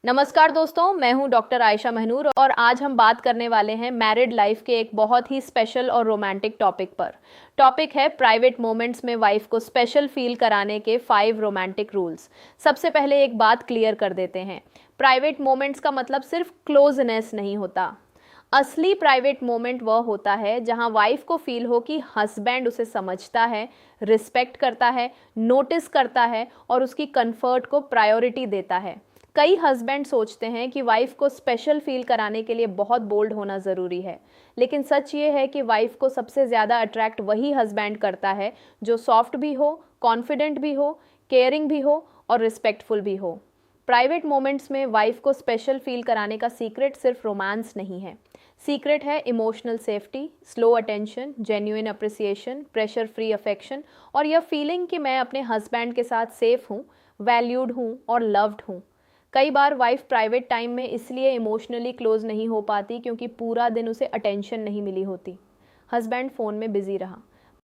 नमस्कार दोस्तों, मैं हूं डॉक्टर आयशा महनूर और आज हम बात करने वाले हैं मैरिड लाइफ के एक बहुत ही स्पेशल और रोमांटिक टॉपिक पर। टॉपिक है प्राइवेट मोमेंट्स में वाइफ को स्पेशल फील कराने के 5 रोमांटिक रूल्स। सबसे पहले एक बात क्लियर कर देते हैं, प्राइवेट मोमेंट्स का मतलब सिर्फ क्लोजनेस नहीं होता। असली प्राइवेट मोमेंट वह होता है जहां वाइफ को फील हो कि हस्बैंड उसे समझता है, रिस्पेक्ट करता है, नोटिस करता है और उसकी कंफर्ट को प्रायोरिटी देता है। कई हस्बैंड सोचते हैं कि वाइफ को स्पेशल फील कराने के लिए बहुत बोल्ड होना ज़रूरी है, लेकिन सच ये है कि वाइफ को सबसे ज़्यादा अट्रैक्ट वही हस्बैंड करता है जो सॉफ्ट भी हो, कॉन्फिडेंट भी हो, केयरिंग भी हो और रिस्पेक्टफुल भी हो। प्राइवेट मोमेंट्स में वाइफ को स्पेशल फील कराने का सीक्रेट सिर्फ रोमांस नहीं है। सीक्रेट है emotional safety, slow attention, genuine appreciation, pressure free affection और यह फीलिंग कि मैं अपने हस्बैंड के साथ सेफ हूँ, वैल्यूड हूँ और लव्ड हूँ। कई बार वाइफ प्राइवेट टाइम में इसलिए इमोशनली क्लोज नहीं हो पाती क्योंकि पूरा दिन उसे अटेंशन नहीं मिली होती। हस्बैंड फ़ोन में बिजी रहा,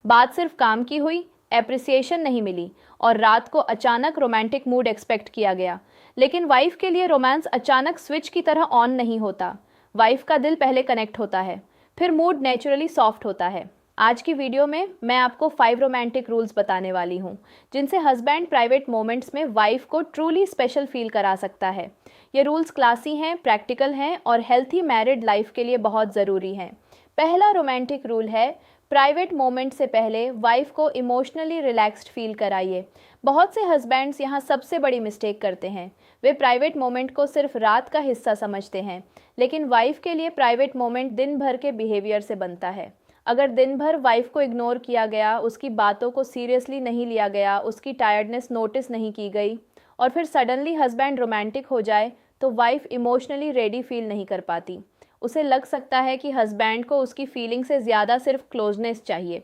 बात सिर्फ काम की हुई, एप्रिसिएशन नहीं मिली और रात को अचानक रोमांटिक मूड एक्सपेक्ट किया गया। लेकिन वाइफ के लिए रोमांस अचानक स्विच की तरह ऑन नहीं होता। वाइफ का दिल पहले कनेक्ट होता है, फिर मूड नेचुरली सॉफ्ट होता है। आज की वीडियो में मैं आपको 5 रोमांटिक रूल्स बताने वाली हूँ जिनसे हस्बैंड प्राइवेट मोमेंट्स में वाइफ को ट्रूली स्पेशल फील करा सकता है। ये रूल्स क्लासी हैं, प्रैक्टिकल हैं और हेल्थी मैरिड लाइफ के लिए बहुत ज़रूरी हैं। पहला रोमांटिक रूल है, प्राइवेट मोमेंट से पहले वाइफ को इमोशनली रिलैक्स्ड फील कराइए। बहुत से हस्बैंड्स यहाँ सबसे बड़ी मिस्टेक करते हैं। वे प्राइवेट मोमेंट को सिर्फ रात का हिस्सा समझते हैं, लेकिन वाइफ के लिए प्राइवेट मोमेंट दिन भर के बिहेवियर से बनता है। अगर दिन भर वाइफ को इग्नोर किया गया, उसकी बातों को सीरियसली नहीं लिया गया, उसकी टायर्डनेस नोटिस नहीं की गई और फिर सडनली हस्बैंड रोमांटिक हो जाए तो वाइफ इमोशनली रेडी फील नहीं कर पाती। उसे लग सकता है कि हस्बैंड को उसकी फीलिंग से ज़्यादा सिर्फ क्लोजनेस चाहिए।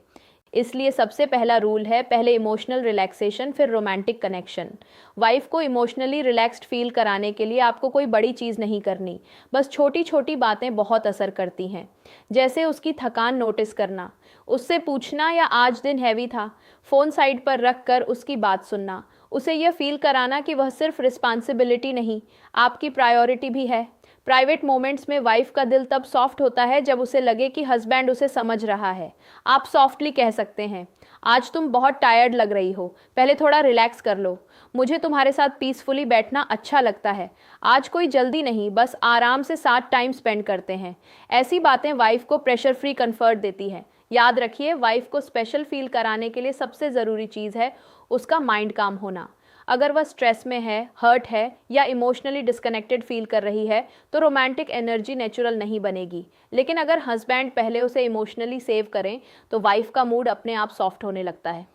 इसलिए सबसे पहला रूल है, पहले इमोशनल रिलैक्सेशन फिर रोमांटिक कनेक्शन। वाइफ को इमोशनली रिलैक्स्ड फील कराने के लिए आपको कोई बड़ी चीज़ नहीं करनी, बस छोटी छोटी बातें बहुत असर करती हैं। जैसे उसकी थकान नोटिस करना, उससे पूछना या आज दिन हैवी था, फ़ोन साइड पर रख कर उसकी बात सुनना, उसे यह फील कराना कि वह सिर्फ रिस्पॉन्सिबिलिटी नहीं, आपकी प्रायोरिटी भी है। प्राइवेट मोमेंट्स में वाइफ का दिल तब सॉफ्ट होता है जब उसे लगे कि हस्बैंड उसे समझ रहा है। आप सॉफ्टली कह सकते हैं, आज तुम बहुत टायर्ड लग रही हो, पहले थोड़ा रिलैक्स कर लो, मुझे तुम्हारे साथ पीसफुली बैठना अच्छा लगता है, आज कोई जल्दी नहीं, बस आराम से साथ टाइम स्पेंड करते हैं। ऐसी बातें वाइफ को प्रेशर फ्री कंफर्ट देती हैं। याद रखिए, वाइफ को स्पेशल फील कराने के लिए सबसे ज़रूरी चीज़ है उसका माइंड काम होना। अगर वह स्ट्रेस में है, हर्ट है या इमोशनली डिस्कनेक्टेड फील कर रही है तो रोमांटिक एनर्जी नेचुरल नहीं बनेगी। लेकिन अगर हस्बैंड पहले उसे इमोशनली सेव करें तो वाइफ का मूड अपने आप सॉफ्ट होने लगता है।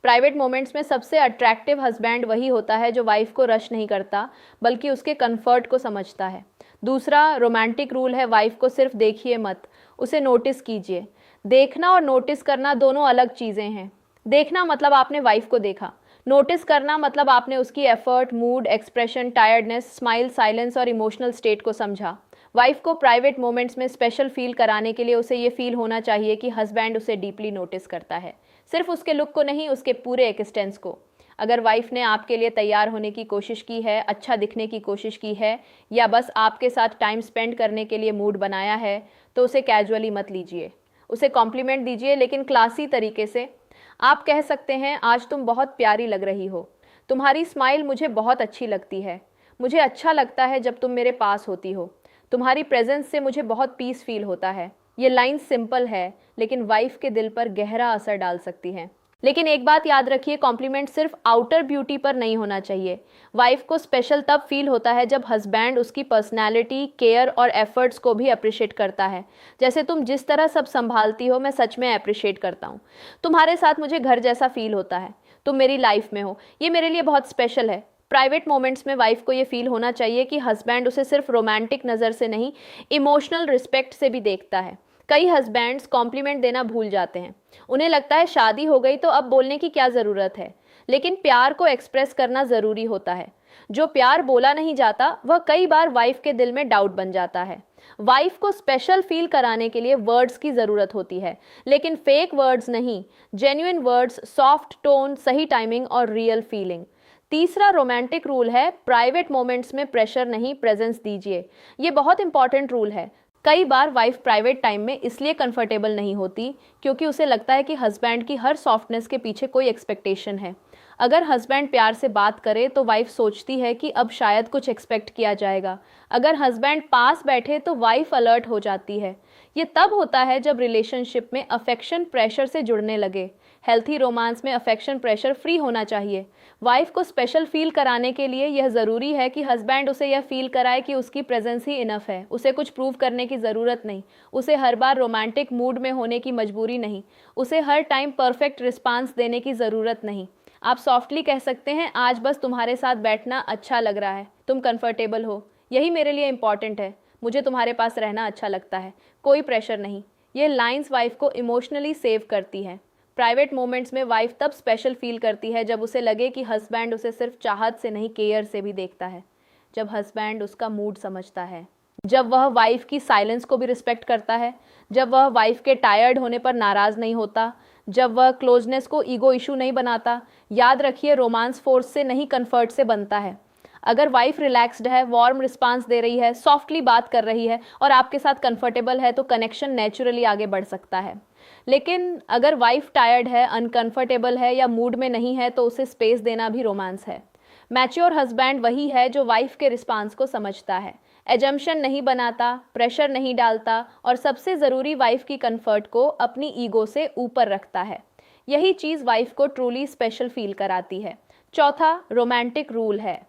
प्राइवेट मोमेंट्स में सबसे अट्रैक्टिव हस्बैंड वही होता है जो वाइफ को रश नहीं करता बल्कि उसके कंफर्ट को समझता है। दूसरा रोमांटिक रूल है, वाइफ को सिर्फ देखिए मत, उसे नोटिस कीजिए। देखना और नोटिस करना दोनों अलग चीज़ें हैं। देखना मतलब आपने वाइफ को देखा, नोटिस करना मतलब आपने उसकी effort, mood, expression, tiredness, smile, silence और इमोशनल स्टेट को समझा। वाइफ को प्राइवेट मोमेंट्स में स्पेशल फील कराने के लिए उसे ये फील होना चाहिए कि हस्बैंड उसे डीपली नोटिस करता है, सिर्फ उसके लुक को नहीं, उसके पूरे एक्सटेंस को। अगर वाइफ ने आपके लिए तैयार होने की कोशिश की है, अच्छा दिखने की कोशिश की है या बस आपके साथ टाइम स्पेंड करने के लिए मूड बनाया है तो उसे कैजुअली मत लीजिए। उसे कॉम्प्लीमेंट दीजिए, लेकिन क्लासी तरीके से। आप कह सकते हैं, आज तुम बहुत प्यारी लग रही हो, तुम्हारी स्माइल मुझे बहुत अच्छी लगती है, मुझे अच्छा लगता है जब तुम मेरे पास होती हो, तुम्हारी प्रेजेंस से मुझे बहुत पीस फील होता है। ये लाइन सिंपल है लेकिन वाइफ के दिल पर गहरा असर डाल सकती है। लेकिन एक बात याद रखिए, कॉम्प्लीमेंट सिर्फ आउटर ब्यूटी पर नहीं होना चाहिए। वाइफ को स्पेशल तब फील होता है जब हस्बैंड उसकी पर्सनैलिटी, केयर और एफर्ट्स को भी अप्रिशिएट करता है। जैसे, तुम जिस तरह सब संभालती हो मैं सच में अप्रिशिएट करता हूँ, तुम्हारे साथ मुझे घर जैसा फील होता है, तुम मेरी लाइफ में हो, ये मेरे लिए बहुत स्पेशल है। प्राइवेट मोमेंट्स में वाइफ को ये फील होना चाहिए कि हस्बैंड उसे सिर्फ रोमांटिक नज़र से नहीं, इमोशनल रिस्पेक्ट से भी देखता है। कई हस्बैंड्स कॉम्प्लीमेंट देना भूल जाते हैं, उन्हें लगता है शादी हो गई तो अब बोलने की क्या ज़रूरत है। लेकिन प्यार को एक्सप्रेस करना ज़रूरी होता है। जो प्यार बोला नहीं जाता वह कई बार वाइफ के दिल में डाउट बन जाता है। वाइफ को स्पेशल फील कराने के लिए वर्ड्स की ज़रूरत होती है, लेकिन फेक वर्ड्स नहीं, जेन्युइन वर्ड्स, सॉफ्ट टोन, सही टाइमिंग और रियल फीलिंग। तीसरा रोमांटिक रूल है, प्राइवेट मोमेंट्स में प्रेशर नहीं, प्रेजेंस दीजिए। ये बहुत इंपॉर्टेंट रूल है। कई बार वाइफ प्राइवेट टाइम में इसलिए कंफर्टेबल नहीं होती क्योंकि उसे लगता है कि हस्बैंड की हर सॉफ्टनेस के पीछे कोई एक्सपेक्टेशन है। अगर हस्बैंड प्यार से बात करे तो वाइफ सोचती है कि अब शायद कुछ एक्सपेक्ट किया जाएगा। अगर हस्बैंड पास बैठे तो वाइफ अलर्ट हो जाती है। ये तब होता है जब रिलेशनशिप में अफेक्शन प्रेशर से जुड़ने लगे। हेल्थी रोमांस में अफेक्शन प्रेशर फ्री होना चाहिए। वाइफ को स्पेशल फील कराने के लिए यह ज़रूरी है कि हस्बैंड उसे यह फील कराए कि उसकी प्रेजेंस ही इनफ है। उसे कुछ प्रूव करने की ज़रूरत नहीं। उसे हर बार रोमांटिक मूड में होने की मजबूरी नहीं। उसे हर टाइम परफेक्ट रिस्पांस देने की ज़रूरत नहीं। आप सॉफ्टली कह सकते हैं, आज बस तुम्हारे साथ बैठना अच्छा लग रहा है, तुम कंफर्टेबल हो, यही मेरे लिए इंपॉर्टेंट है, मुझे तुम्हारे पास रहना अच्छा लगता है, कोई प्रेशर नहीं। ये लाइंस वाइफ को इमोशनली सेव करती हैं। प्राइवेट मोमेंट्स में वाइफ तब स्पेशल फील करती है जब उसे लगे कि हस्बैंड उसे सिर्फ चाहत से नहीं, केयर से भी देखता है। जब हस्बैंड उसका मूड समझता है, जब वह वाइफ की साइलेंस को भी रिस्पेक्ट करता है, जब वह वाइफ के टायर्ड होने पर नाराज़ नहीं होता, जब वह क्लोजनेस को ईगो इशू नहीं बनाता। याद रखिए, रोमांस फोर्स से नहीं, कंफर्ट से बनता है। अगर वाइफ रिलैक्स्ड है, वार्म रिस्पांस दे रही है, सॉफ्टली बात कर रही है और आपके साथ कंफर्टेबल है तो कनेक्शन नेचुरली आगे बढ़ सकता है। लेकिन अगर वाइफ टायर्ड है, अनकंफर्टेबल है या मूड में नहीं है तो उसे स्पेस देना भी रोमांस है। मैच्योर हस्बैंड वही है जो वाइफ के रिस्पांस को समझता है, एजम्पशन नहीं बनाता, प्रेशर नहीं डालता और सबसे ज़रूरी वाइफ की कंफर्ट को अपनी ईगो से ऊपर रखता है। यही चीज़ वाइफ को ट्रूली स्पेशल फील कराती है। चौथा रोमांटिक रूल है,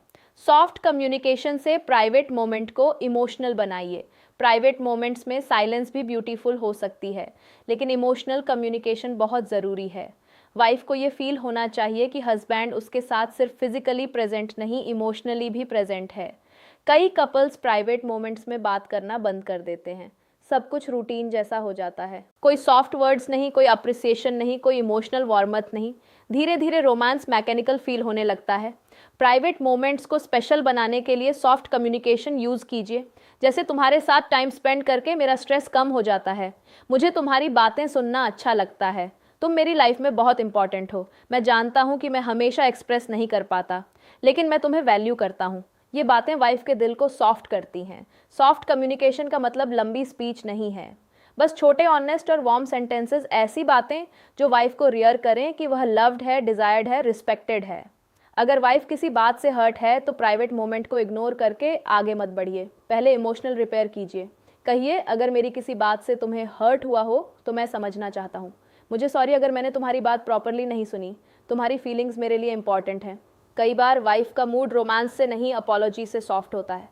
सॉफ्ट कम्युनिकेशन से प्राइवेट मोमेंट को इमोशनल बनाइए। प्राइवेट मोमेंट्स में साइलेंस भी ब्यूटीफुल हो सकती है, लेकिन इमोशनल कम्युनिकेशन बहुत ज़रूरी है। वाइफ को ये फील होना चाहिए कि हस्बैंड उसके साथ सिर्फ फिजिकली प्रेजेंट नहीं, इमोशनली भी प्रेजेंट है। कई कपल्स प्राइवेट मोमेंट्स में बात करना बंद कर देते हैं। सब कुछ रूटीन जैसा हो जाता है, कोई सॉफ्ट वर्ड्स नहीं, कोई अप्रिसिएशन नहीं, कोई इमोशनल वार्मथ नहीं। धीरे धीरे रोमांस मैकेनिकल फील होने लगता है। प्राइवेट मोमेंट्स को स्पेशल बनाने के लिए सॉफ्ट कम्युनिकेशन यूज़ कीजिए। जैसे, तुम्हारे साथ टाइम स्पेंड करके मेरा स्ट्रेस कम हो जाता है, मुझे तुम्हारी बातें सुनना अच्छा लगता है, तुम मेरी लाइफ में बहुत इंपॉर्टेंट हो, मैं जानता हूँ कि मैं हमेशा एक्सप्रेस नहीं कर पाता, लेकिन मैं तुम्हें वैल्यू करता हूँ। ये बातें वाइफ के दिल को सॉफ्ट करती हैं। सॉफ्ट कम्युनिकेशन का मतलब लंबी स्पीच नहीं है, बस छोटे ऑनेस्ट और वार्म सेंटेंसेस, ऐसी बातें जो वाइफ को रियर करें कि वह लव्ड है, डिजायर्ड है, रिस्पेक्टेड है। अगर वाइफ किसी बात से हर्ट है तो प्राइवेट मोमेंट को इग्नोर करके आगे मत बढ़िए, पहले इमोशनल रिपेयर कीजिए। कहिए, अगर मेरी किसी बात से तुम्हें हर्ट हुआ हो तो मैं समझना चाहता हूँ, मुझे सॉरी अगर मैंने तुम्हारी बात प्रॉपरली नहीं सुनी, तुम्हारी फीलिंग्स मेरे लिए इंपॉर्टेंट हैं। कई बार वाइफ का मूड रोमांस से नहीं, अपॉलॉजी से सॉफ्ट होता है,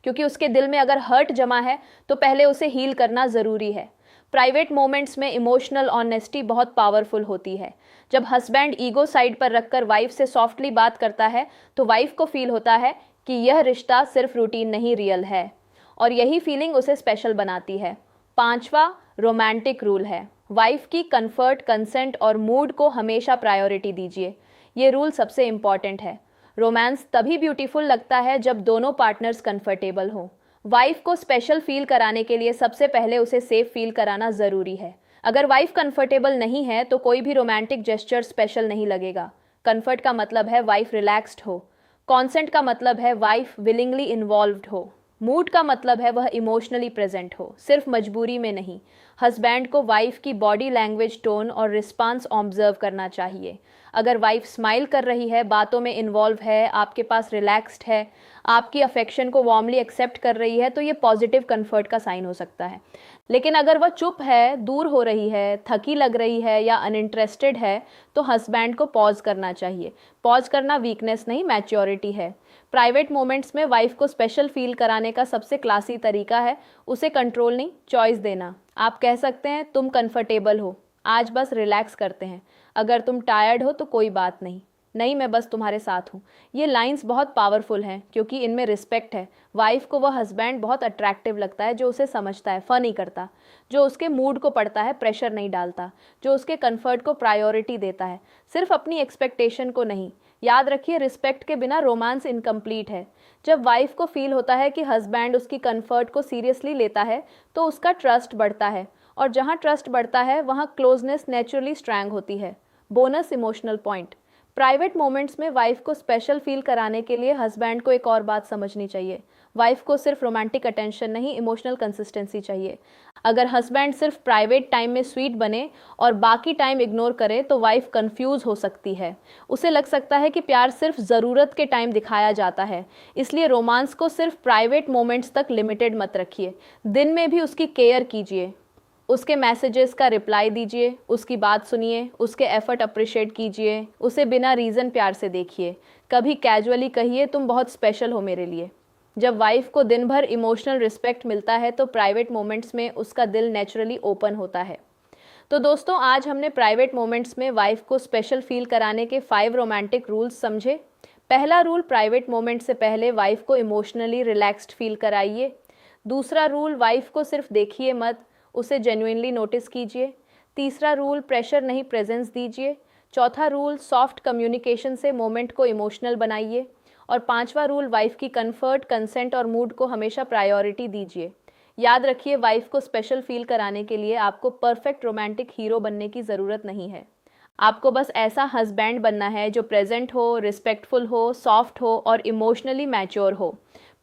क्योंकि उसके दिल में अगर हर्ट जमा है तो पहले उसे हील करना ज़रूरी है। प्राइवेट मोमेंट्स में इमोशनल ऑनेस्टी बहुत पावरफुल होती है। जब हस्बैंड ईगो साइड पर रखकर वाइफ से सॉफ्टली बात करता है तो वाइफ को फील होता है कि यह रिश्ता सिर्फ रूटीन नहीं, रियल है, और यही फीलिंग उसे स्पेशल बनाती है। पांचवा रोमांटिक रूल है, वाइफ की कंफर्ट, कंसेंट और मूड को हमेशा प्रायोरिटी दीजिए। ये रूल सबसे इम्पॉर्टेंट है। रोमांस तभी ब्यूटीफुल लगता है जब दोनों पार्टनर्स कंफर्टेबल हों। वाइफ को स्पेशल फील कराने के लिए सबसे पहले उसे सेफ फील कराना ज़रूरी है। अगर वाइफ कंफर्टेबल नहीं है तो कोई भी रोमांटिक जेस्चर स्पेशल नहीं लगेगा। कंफर्ट का मतलब है वाइफ रिलैक्स्ड हो, कॉन्सेंट का मतलब है वाइफ विलिंगली इन्वॉल्व्ड हो, मूड का मतलब है वह इमोशनली प्रेजेंट हो, सिर्फ मजबूरी में नहीं। हस्बैंड को वाइफ की बॉडी लैंग्वेज, टोन और रिस्पांस ऑब्जर्व करना चाहिए। अगर वाइफ स्माइल कर रही है, बातों में इन्वॉल्व है, आपके पास रिलैक्स्ड है, आपकी अफेक्शन को वार्मली एक्सेप्ट कर रही है तो ये पॉजिटिव कंफर्ट का साइन हो सकता है। लेकिन अगर वह चुप है, दूर हो रही है, थकी लग रही है या अनइंटरेस्टेड है तो हस्बैंड को पॉज करना चाहिए। पॉज करना वीकनेस नहीं, मैच्योरिटी है। प्राइवेट मोमेंट्स में वाइफ को स्पेशल फील कराने का सबसे क्लासी तरीका है उसे कंट्रोल नहीं, चॉइस देना। आप कह सकते हैं, तुम कंफर्टेबल हो, आज बस रिलैक्स करते हैं, अगर तुम टायर्ड हो तो कोई बात नहीं, नहीं मैं बस तुम्हारे साथ हूँ। ये लाइंस बहुत पावरफुल हैं क्योंकि इनमें रिस्पेक्ट है। वाइफ को वह हस्बैंड बहुत अट्रैक्टिव लगता है जो उसे समझता है, फन नहीं करता, जो उसके मूड को पढ़ता है, प्रेशर नहीं डालता, जो उसके कंफर्ट को प्रायोरिटी देता है, सिर्फ अपनी एक्सपेक्टेशन को नहीं। याद रखिए, रिस्पेक्ट के बिना रोमांस इनकम्प्लीट है। जब वाइफ को फील होता है कि हस्बैंड उसकी कंफर्ट को सीरियसली लेता है तो उसका ट्रस्ट बढ़ता है, और जहाँ ट्रस्ट बढ़ता है वहाँ क्लोजनेस नेचुरली स्ट्रॉन्ग होती है। Bonus emotional point, private moments में वाइफ को स्पेशल फील कराने के लिए हस्बैंड को एक और बात समझनी चाहिए। वाइफ को सिर्फ रोमांटिक अटेंशन नहीं, इमोशनल कंसिस्टेंसी चाहिए। अगर हस्बैंड सिर्फ प्राइवेट टाइम में स्वीट बने और बाकी टाइम इग्नोर करे तो वाइफ कंफ्यूज हो सकती है। उसे लग सकता है कि प्यार सिर्फ ज़रूरत के टाइम दिखाया जाता है। इसलिए रोमांस को सिर्फ प्राइवेट मोमेंट्स तक लिमिटेड मत रखिए। दिन में भी उसकी केयर कीजिए, उसके मैसेजेस का रिप्लाई दीजिए, उसकी बात सुनिए, उसके एफर्ट अप्रिशिएट कीजिए, उसे बिना रीज़न प्यार से देखिए। कभी कैजुअली कहिए तुम बहुत स्पेशल हो मेरे लिए। जब वाइफ को दिन भर इमोशनल रिस्पेक्ट मिलता है तो प्राइवेट मोमेंट्स में उसका दिल नेचुरली ओपन होता है। तो दोस्तों, आज हमने प्राइवेट मोमेंट्स में वाइफ को स्पेशल फील कराने के 5 रोमांटिक रूल्स समझे। पहला रूल, प्राइवेट मोमेंट से पहले वाइफ को इमोशनली रिलैक्स्ड फील कराइए। दूसरा रूल, वाइफ को सिर्फ देखिए मत, उसे जेन्युइनली नोटिस कीजिए। तीसरा रूल, प्रेशर नहीं प्रेजेंस दीजिए। चौथा रूल, सॉफ्ट कम्युनिकेशन से मोमेंट को इमोशनल बनाइए। और पांचवा रूल, वाइफ की कंफर्ट, कंसेंट और मूड को हमेशा प्रायोरिटी दीजिए। याद रखिए, वाइफ को स्पेशल फील कराने के लिए आपको परफेक्ट रोमांटिक हीरो बनने की ज़रूरत नहीं है। आपको बस ऐसा हस्बैंड बनना है जो प्रेजेंट हो, रिस्पेक्टफुल हो, सॉफ्ट हो और इमोशनली मैच्योर हो।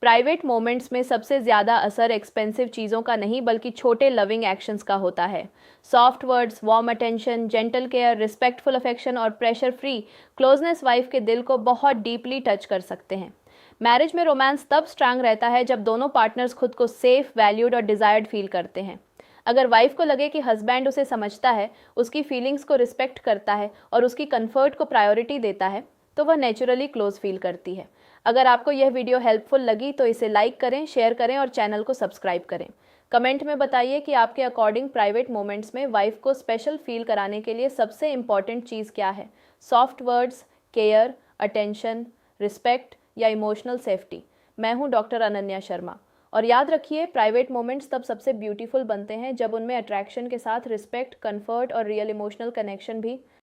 प्राइवेट मोमेंट्स में सबसे ज़्यादा असर एक्सपेंसिव चीज़ों का नहीं बल्कि छोटे लविंग एक्शंस का होता है। Soft words, warm attention, gentle care, respectful affection और प्रेशर फ्री क्लोजनेस वाइफ के दिल को बहुत डीपली टच कर सकते हैं। मैरिज में रोमांस तब स्ट्रांग रहता है जब दोनों पार्टनर्स खुद को सेफ, वैल्यूड और डिज़ायर्ड फील करते हैं। अगर वाइफ को लगे कि हस्बैंड उसे समझता है, उसकी फीलिंग्स को रिस्पेक्ट करता है और उसकी कंफर्ट को प्रायोरिटी देता है, तो वह नेचुरली क्लोज फील करती है। अगर आपको यह वीडियो हेल्पफुल लगी तो इसे लाइक करें, शेयर करें और चैनल को सब्सक्राइब करें। कमेंट में बताइए कि आपके अकॉर्डिंग प्राइवेट मोमेंट्स में वाइफ को स्पेशल फील कराने के लिए सबसे इम्पॉर्टेंट चीज़ क्या है। Soft words, care, attention, respect या इमोशनल सेफ्टी। मैं हूँ डॉक्टर अनन्या शर्मा। और याद रखिए, प्राइवेट मोमेंट्स तब सबसे ब्यूटीफुल बनते हैं जब उनमें अट्रैक्शन के साथ रिस्पेक्ट, कंफर्ट और रियल इमोशनल कनेक्शन भी